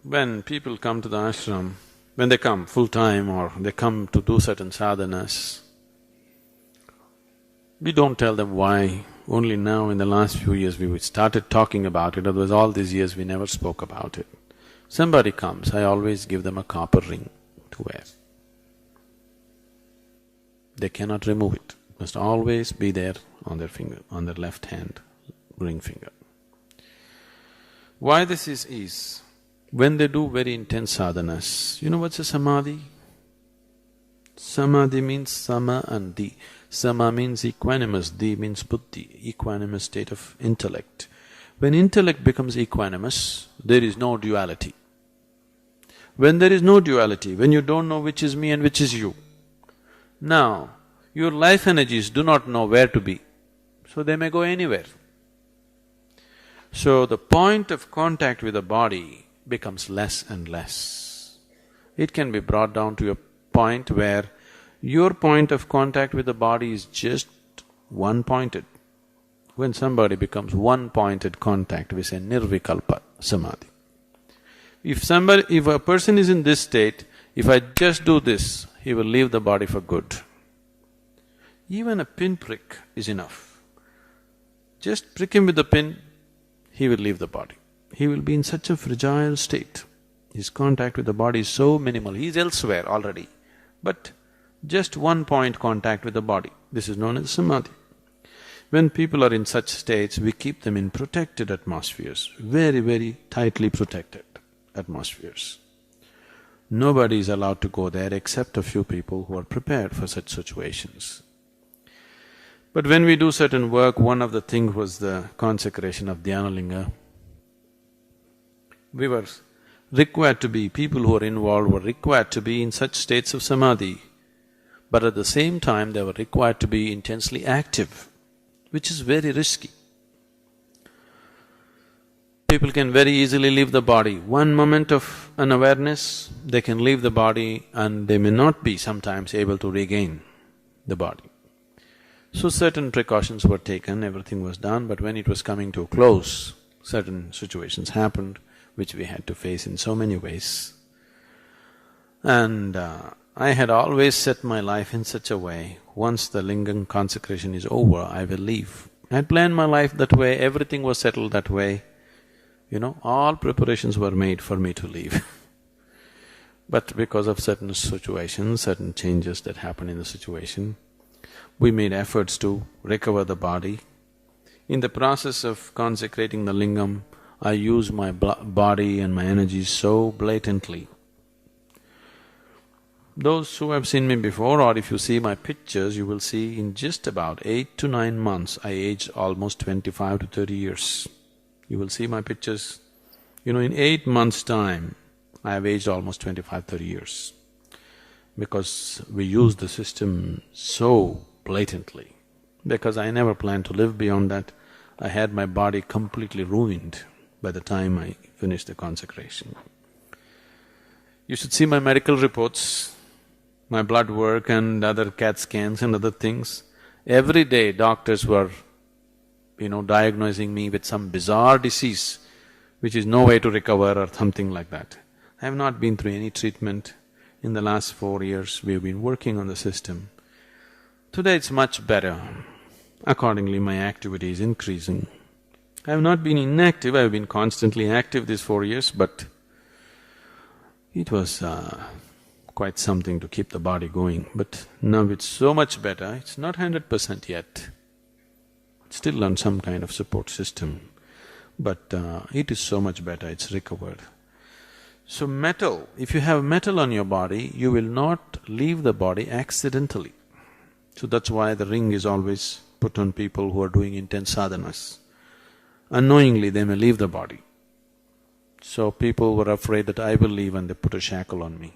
When people come to the ashram, when they come full-time or they come to do certain sadhanas, we don't tell them why. Only now in the last few years we started talking about it, otherwise all these years we never spoke about it. Somebody comes, I always give them a copper ring to wear. They cannot remove it, must always be there on their finger, on their left hand, ring finger. Why this is, when they do very intense sadhanas, you know what's a samadhi? Samadhi means sama and di. Sama means equanimous, di means buddhi, equanimous state of intellect. When intellect becomes equanimous, there is no duality. When there is no duality, when you don't know which is me and which is you, now your life energies do not know where to be, so they may go anywhere. So the point of contact with the body becomes less and less. It can be brought down to a point where your point of contact with the body is just one-pointed. When somebody becomes one-pointed contact, we say nirvikalpa samadhi. If a person is in this state, if I just do this, he will leave the body for good. Even a pinprick is enough. Just prick him with the pin, he will leave the body. He will be in such a fragile state. His contact with the body is so minimal, he is elsewhere already. But just one point contact with the body, this is known as samadhi. When people are in such states, we keep them in protected atmospheres, very, very tightly protected atmospheres. Nobody is allowed to go there except a few people who are prepared for such situations. But when we do certain work, one of the things was the consecration of Dhyanalinga. We were required to be, people who were involved were required to be in such states of samadhi, but at the same time they were required to be intensely active, which is very risky. People can very easily leave the body. One moment of unawareness, they can leave the body and they may not be sometimes able to regain the body. So certain precautions were taken, everything was done, but when it was coming to a close, certain situations happened which we had to face in so many ways. And I had always set my life in such a way, once the lingam consecration is over, I will leave. I had planned my life that way, everything was settled that way, all preparations were made for me to leave. But because of certain situations, certain changes that happened in the situation, we made efforts to recover the body. In the process of consecrating the lingam, I used my body and my energy so blatantly. Those who have seen me before, or if you see my pictures, you will see in just about 8 to 9 months, I aged almost 25 to 30 years. You will see my pictures. In 8 months' time, I have aged almost 25-30 years. Because we used the system so blatantly. Because I never planned to live beyond that, I had my body completely ruined by the time I finished the consecration. You should see my medical reports, my blood work and other CAT scans and other things. Every day doctors were, diagnosing me with some bizarre disease which is no way to recover or something like that. I have not been through any treatment. In the last 4 years, we have been working on the system. Today it's much better. Accordingly, my activity is increasing. I have not been inactive, I have been constantly active these 4 years, but it was quite something to keep the body going. But now it's so much better, it's not 100% yet. It's still on some kind of support system, but it is so much better, it's recovered. So metal, if you have metal on your body, you will not leave the body accidentally. So that's why the ring is always put on people who are doing intense sadhanas. Unknowingly they may leave the body. So people were afraid that I will leave and they put a shackle on me.